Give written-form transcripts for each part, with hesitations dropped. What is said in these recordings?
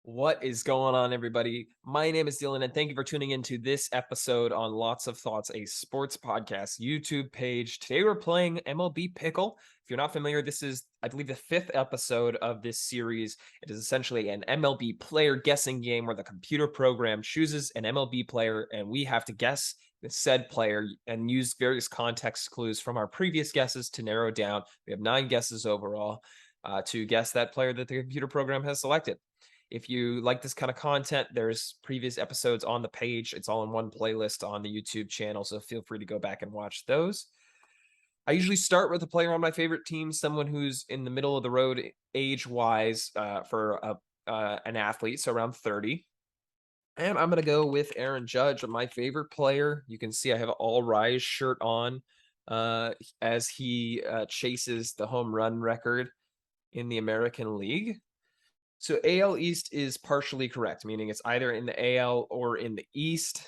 What is going on, everybody? My name is Dylan, and thank you for tuning into this episode on Lots of Thoughts, a sports podcast YouTube page. Today we're playing MLB Pickle. If you're not familiar, this is, I believe, the fifth episode of this series. It is essentially an MLB player guessing game where the computer program chooses an MLB player, and we have to guess the said player and use various context clues from our previous guesses to narrow down. We have 9 guesses overall to guess that player that the computer program has selected. If you like this kind of content, there's previous episodes on the page. It's all in one playlist on the YouTube channel, so feel free to go back and watch those. I usually start with a player on my favorite team, someone who's in the middle of the road age-wise for an athlete, so around 30. And I'm going to go with Aaron Judge, my favorite player. You can see I have an All Rise shirt on as he chases the home run record in the American League. So AL East is partially correct, meaning it's either in the AL or in the East.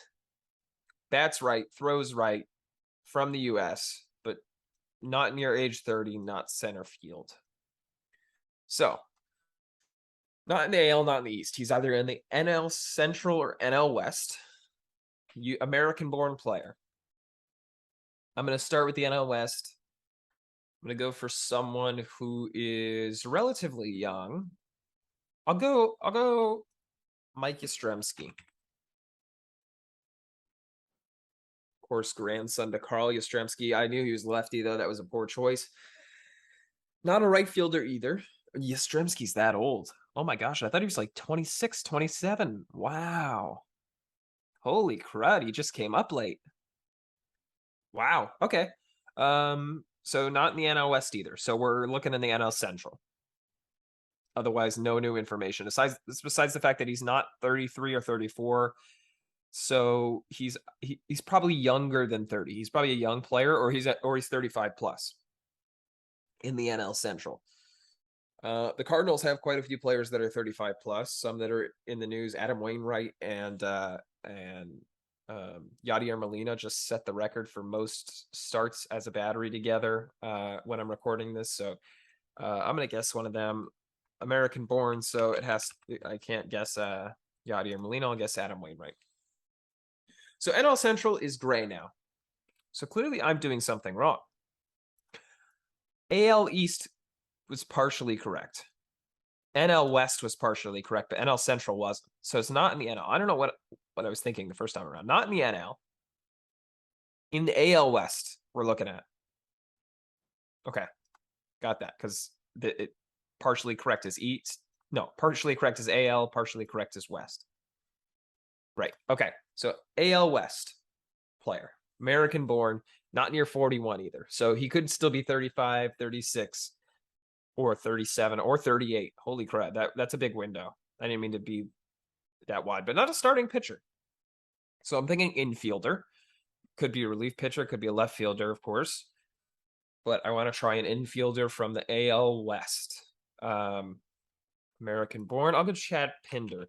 Bats right, throws right, from the US, but not near age 30, not center field. So, not in the AL, not in the East. He's either in the NL Central or NL West. American-born player. I'm going to start with the NL West. I'm going to go for someone who is relatively young. I'll go Mike Yastrzemski. Of course, grandson to Carl Yastrzemski. I knew he was lefty, though. That was a poor choice. Not a right fielder either. Yastrzemski's that old. Oh my gosh, I thought he was like 26, 27. Wow. Holy crud, he just came up late. Wow, okay. So not in the NL West either. So we're looking in the NL Central. Otherwise, no new information. Besides the fact that he's not 33 or 34. So he's probably younger than 30. He's probably a young player, or he's 35 plus in the NL Central. The Cardinals have quite a few players that are 35 plus. Some that are in the news. Adam Wainwright and Yadier Molina just set the record for most starts as a battery together when I'm recording this. So I'm gonna guess one of them. American born, so I can't guess Yadier Molina. I'll guess Adam Wainwright. So NL Central is gray now. So clearly I'm doing something wrong. AL East was partially correct. NL West was partially correct, but NL Central wasn't. So it's not in the NL. I don't know what I was thinking the first time around. Not in the NL. In the AL West, we're looking at. Okay. Got that, because it partially correct is East. No, partially correct is AL, partially correct is West. Right. Okay. So AL West player, American born, not near 41 either. So he could still be 35, 36, or 37, or 38. Holy crap. That's a big window. I didn't mean to be that wide, but not a starting pitcher. So I'm thinking infielder. Could be a relief pitcher, could be a left fielder, of course. But I want to try an infielder from the AL West. American born. I'll go Chad Pinder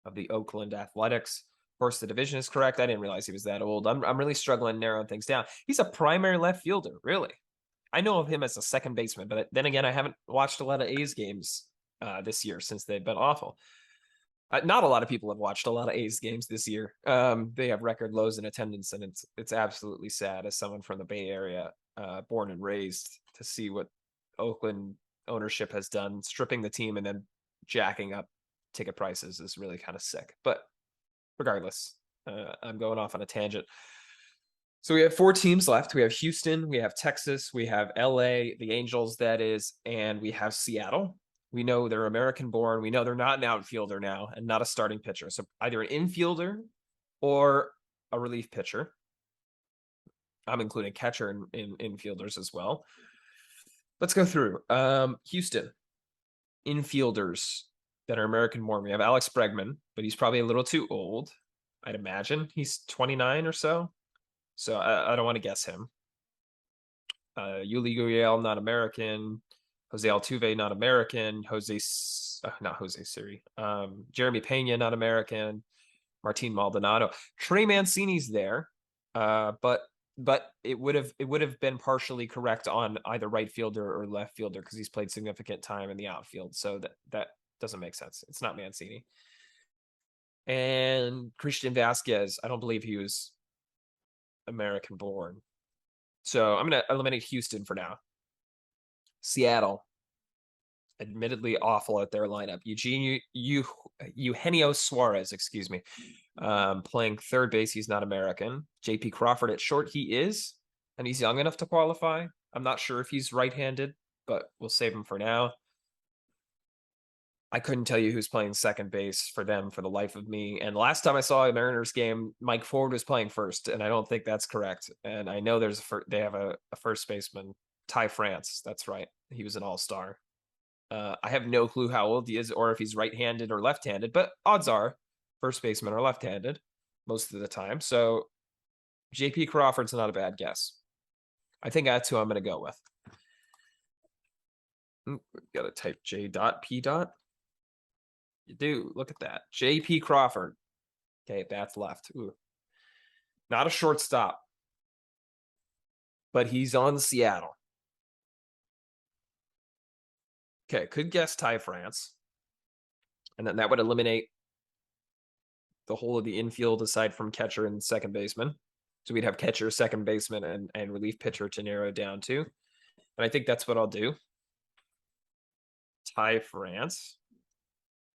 of the Oakland Athletics. Of course, the division is correct. I didn't realize he was that old. I'm really struggling narrowing things down. He's a primary left fielder, really. I know of him as a second baseman, but then again, I haven't watched a lot of A's games this year since they've been awful. Not a lot of people have watched a lot of A's games this year. They have record lows in attendance, and it's absolutely sad as someone from the Bay Area, born and raised, to see what Oakland ownership has done, stripping the team and then jacking up ticket prices is really kind of sick. But regardless, I'm going off on a tangent. So we have 4 teams left. We have Houston, we have Texas, we have LA, the Angels, that is, and we have Seattle. We know they're American born. We know they're not an outfielder now and not a starting pitcher. So either an infielder or a relief pitcher. I'm including catcher in infielders as well. Let's go through. Houston, infielders that are American born. We have Alex Bregman, but he's probably a little too old, I'd imagine. He's 29 or so. So I don't want to guess him. Yuli Gurriel, not American. Jose Altuve, not American. Not Jose Siri. Jeremy Pena, not American. Martin Maldonado. Trey Mancini's there, but it would have been partially correct on either right fielder or left fielder because he's played significant time in the outfield. So that Doesn't make sense. It's not Mancini. And Christian Vasquez, I don't believe he was American born. So I'm going to eliminate Houston for now. Seattle, admittedly awful at their lineup. Eugenio Suarez, excuse me, playing third base. He's not American. JP Crawford at short, he is, and he's young enough to qualify. I'm not sure if he's right-handed, but we'll save him for now. I couldn't tell you who's playing second base for them for the life of me. And last time I saw a Mariners game, Mike Ford was playing first, and I don't think that's correct. And I know they have a first baseman, Ty France. That's right. He was an all-star. I have no clue how old he is or if he's right-handed or left-handed, but odds are first basemen are left-handed most of the time. So JP Crawford's not a bad guess. I think that's who I'm going to go with. Got to type J.P. You do. Look at that. JP Crawford. Okay, that's left. Ooh. Not a shortstop, but he's on Seattle. Okay, could guess Ty France. And then that would eliminate the whole of the infield aside from catcher and second baseman. So we'd have catcher, second baseman, and relief pitcher to narrow down to. And I think that's what I'll do. Ty France.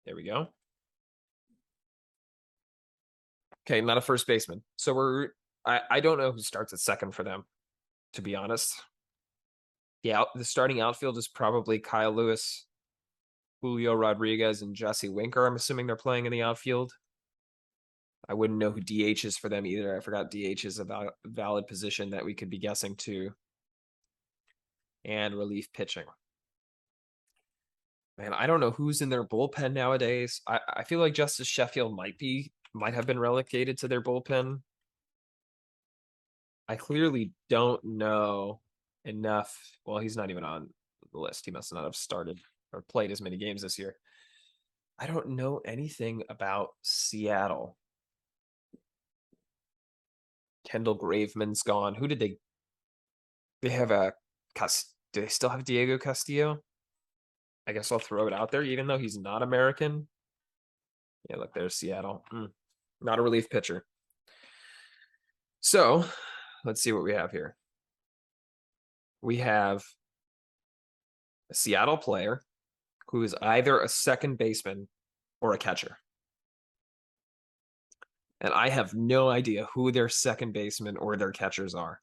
There we go. Okay, not a first baseman. So I don't know who starts at second for them, to be honest. Yeah, the starting outfield is probably Kyle Lewis, Julio Rodriguez, and Jesse Winker. I'm assuming they're playing in the outfield. I wouldn't know who DH is for them either. I forgot DH is a valid position that we could be guessing to. And relief pitching. Man, I don't know who's in their bullpen nowadays. I feel like Justice Sheffield might have been relegated to their bullpen. I clearly don't know enough. Well, he's not even on the list. He must not have started or played as many games this year. I don't know anything about Seattle. Kendall Graveman's gone. Who did they have do they still have Diego Castillo? I guess I'll throw it out there, even though he's not American. Yeah, look, there's Seattle. Not a relief pitcher. So let's see what we have here. We have a Seattle player who is either a second baseman or a catcher. And I have no idea who their second baseman or their catchers are.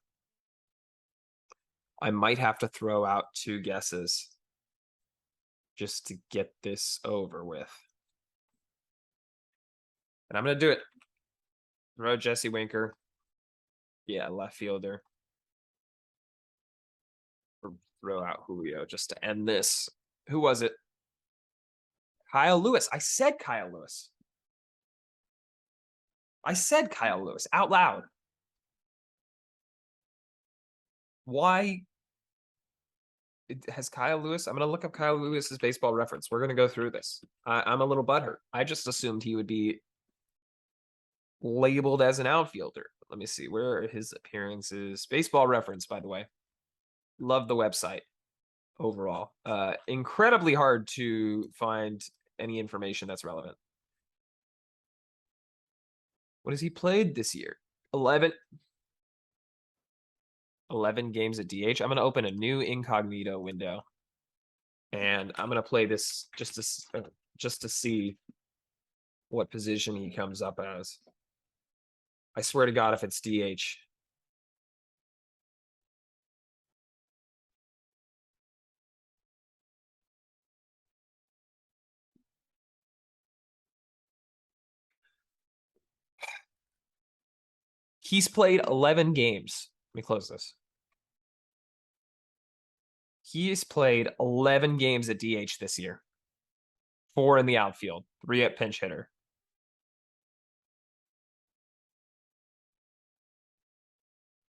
I might have to throw out two guesses just to get this over with. And I'm going to do it. Throw Jesse Winker. Yeah, left fielder. Or throw out Julio just to end this. Who was it? Kyle Lewis. I said Kyle Lewis. I said Kyle Lewis out loud. Why has Kyle Lewis? I'm going to look up Kyle Lewis's baseball reference. We're going to go through this. I'm a little butthurt. I just assumed he would be labeled as an outfielder. Let me see. Where are his appearances? Baseball reference, by the way. Love the website overall. Incredibly hard to find any information that's relevant. What has he played this year? 11 games at DH. I'm going to open a new incognito window. And I'm going to play this just to see what position he comes up as. I swear to God, if it's DH. He's played 11 games. Let me close this. He's played 11 games at DH this year. 4 in the outfield, 3 at pinch hitter.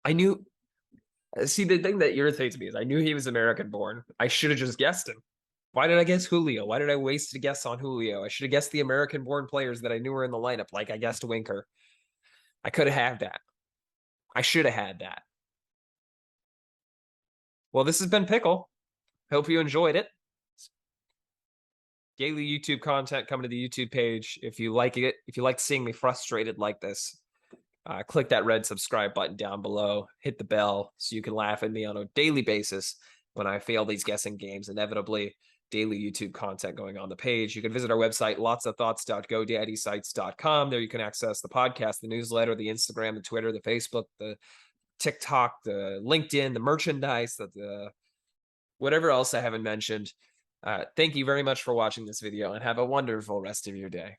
I knew. See, the thing that irritates me is I knew he was American born. I should have just guessed him. Why did I guess Julio? Why did I waste a guess on Julio? I should have guessed the American born players that I knew were in the lineup, like I guessed Winker. I could have had that. I should have had that. Well, this has been Pickle. Hope you enjoyed it. daily YouTube content coming to the YouTube page. If you like it, if you like seeing me frustrated like this, click that red subscribe button down below, hit the bell so you can laugh at me on a daily basis when I fail these guessing games. Inevitably, daily YouTube content going on the page. You can visit our website, lotsofthoughts.godaddysites.com. There you can access the podcast, the newsletter, the Instagram, the Twitter, the Facebook, the TikTok, the LinkedIn, the merchandise, the whatever else I haven't mentioned. Thank you very much for watching this video and have a wonderful rest of your day.